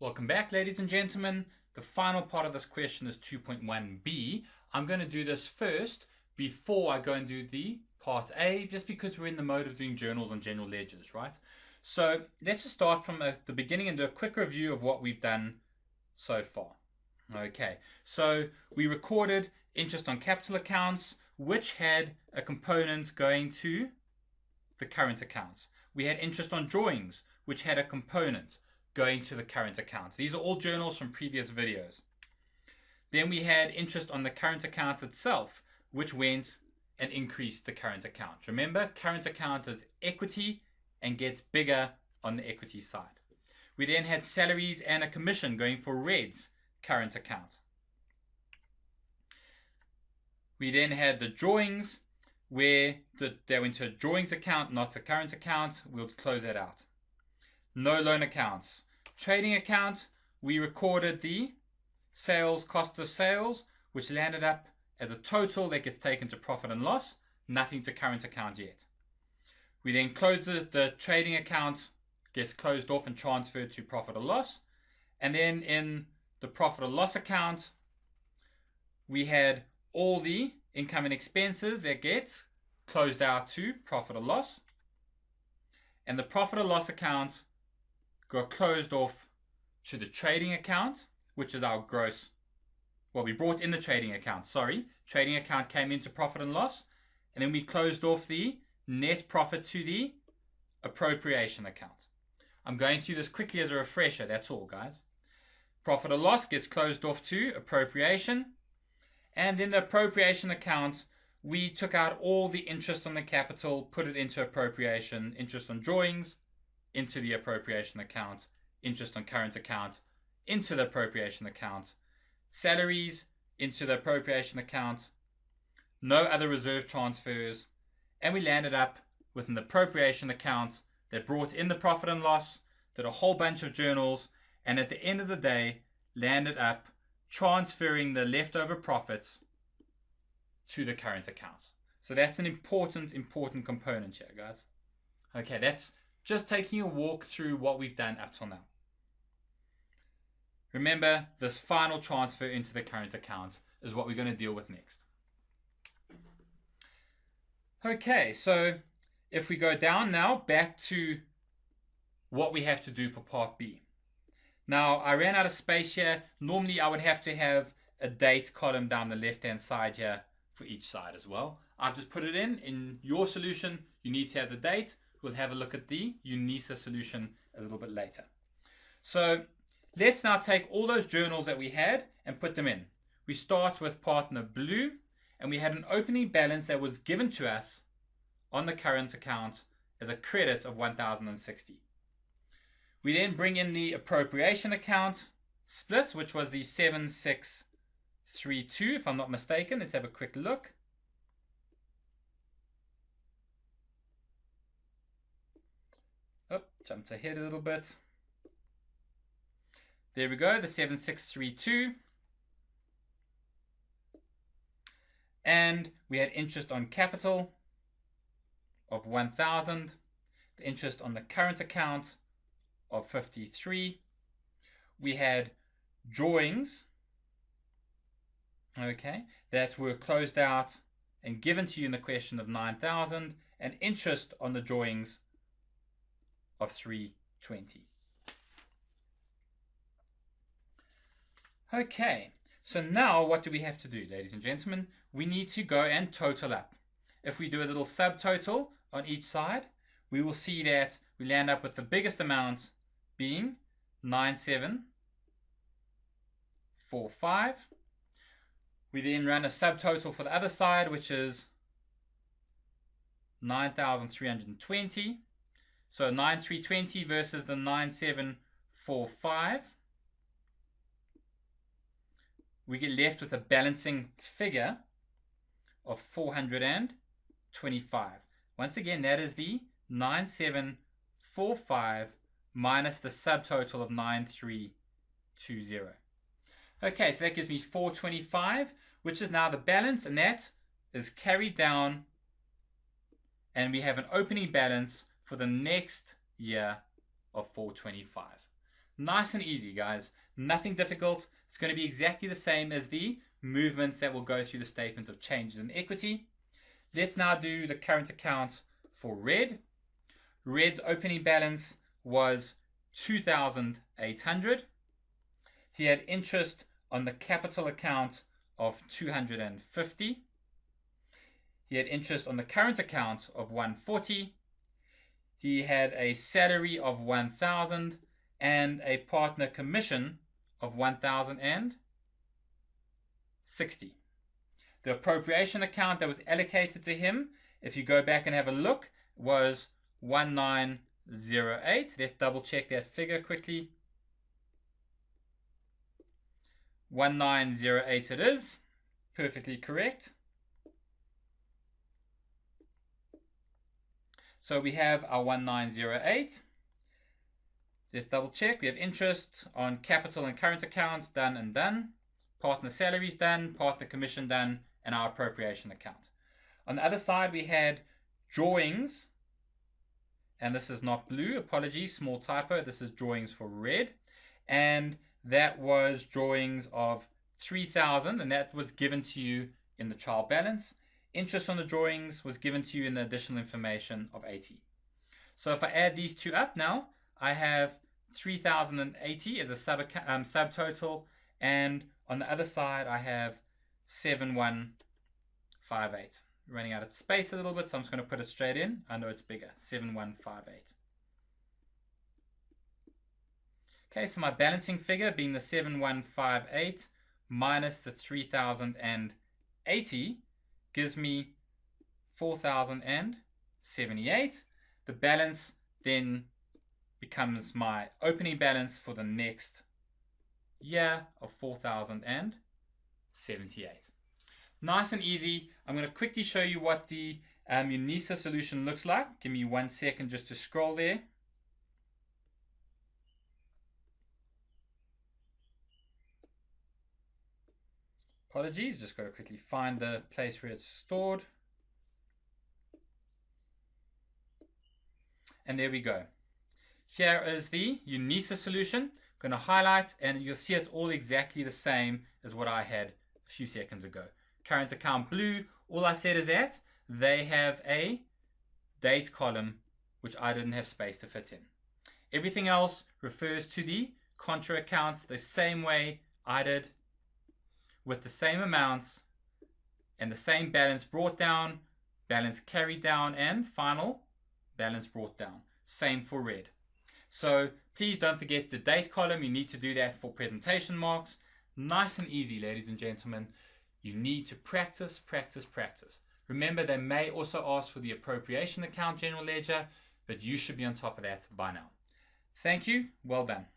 Welcome back, ladies and gentlemen. The final part of this question is 2.1b. I'm going to do this first before I go and do the part A, just because we're in the mode of doing journals and general ledgers, right? So let's just start from the beginning and do a quick review of what we've done so far. Okay, so we recorded interest on capital accounts, which had a component going to the current accounts. We had interest on drawings, which had a component going to the current account. These are all journals from previous videos. Then we had interest on the current account itself, which went and increased the current account. Remember, current account is equity and gets bigger on the equity side. We then had salaries and a commission going for Red's current account. We then had the drawings, where they went to a drawings account, not a current account. We'll close that out. No loan accounts. Trading account, we recorded the sales, cost of sales, which landed up as a total that gets taken to profit and loss, nothing to current account yet. We then close the trading account, gets closed off and transferred to profit or loss. And then in the profit or loss account, we had all the income and expenses that gets closed out to profit or loss. And the profit or loss account got closed off to the trading account, which is our gross. Well, we brought in the trading account, sorry. Trading account came into profit and loss. And then we closed off the net profit to the appropriation account. I'm going to do this quickly as a refresher, that's all, guys. Profit or loss gets closed off to appropriation. And in the appropriation account, we took out all the interest on the capital, put it into appropriation, interest on drawings, into the appropriation account, interest on current account, into the appropriation account, salaries into the appropriation account, no other reserve transfers, and we landed up with an appropriation account that brought in the profit and loss, did a whole bunch of journals, and at the end of the day, landed up transferring the leftover profits to the current accounts. So that's an important component here, guys. Okay, that's just taking a walk through what we've done up till now. Remember, this final transfer into the current account is what we're going to deal with next. Okay, so if we go down now, back to what we have to do for part B. Now, I ran out of space here. Normally, I would have to have a date column down the left-hand side here for each side as well. I've just put it in your solution. You need to have the date. We'll have a look at the UNISA solution a little bit later. So let's now take all those journals that we had and put them in. We start with partner blue, and we had an opening balance that was given to us on the current account as a credit of 1,060. We then bring in the appropriation account split, which was the 7632, if I'm not mistaken. Let's have a quick look. Oh, jumped ahead a little bit. There we go, the 7632. And we had interest on capital of 1,000. The interest on the current account of 53. We had drawings, okay, that were closed out and given to you in the question of 9,000, and interest on the drawings of 320. Okay, so now what do we have to do, ladies and gentlemen? We need to go and total up. If we do a little subtotal on each side, we will see that we land up with the biggest amount being 9745. We then run a subtotal for the other side, which is 9,320. So 9,320 versus the 9,745. We get left with a balancing figure of 425. Once again, that is the 9745 minus the subtotal of 9320. Okay, so that gives me 425. which is now the balance, and that is carried down, and we have an opening balance for the next year of 425. Nice and easy, guys. Nothing difficult. It's going to be exactly the same as the movements that will go through the statement of changes in equity. Let's now do the current account for Red. Red's opening balance was 2,800. He had interest on the capital account of 250. He had interest on the current account of 140. He had a salary of 1,000 and a partner commission of 1,060. The appropriation account that was allocated to him, if you go back and have a look, was 1908. Let's double check that figure quickly. 1908 it is. Perfectly correct. So we have our 1908. Let's double check. We have interest on capital and current accounts done and done. Partner salaries done. Partner commission done. And our appropriation account. On the other side, we had drawings. And this is not blue. Apologies, small typo. This is drawings for Red. And that was drawings of 3,000. And that was given to you in the trial balance. Interest on the drawings was given to you in the additional information of 80. So if I add these two up now, I have 3,080 as a subtotal, and on the other side I have 7158. Running out of space a little bit, so I'm just going to put it straight in. I know it's bigger, 7158. Okay, so my balancing figure being the 7158 minus the 3,080 gives me 4,078. The balance then becomes my opening balance for the next year of 4,078. Nice and easy. I'm going to quickly show you what the UNISA solution looks like. Give me 1 second just to scroll there. Apologies, just got to quickly find the place where it's stored. And there we go. Here is the UNISA solution. I'm going to highlight, and you'll see it's all exactly the same as what I had a few seconds ago. Current account blue, all I said is that they have a date column, which I didn't have space to fit in. Everything else refers to the contra accounts the same way I did, with the same amounts and the same balance brought down, balance carried down, and final balance brought down. Same for Red. So please don't forget the date column. You need to do that for presentation marks. Nice and easy, ladies and gentlemen. You need to practice, practice, practice. Remember, they may also ask for the appropriation account general ledger, but you should be on top of that by now. Thank you. Well done.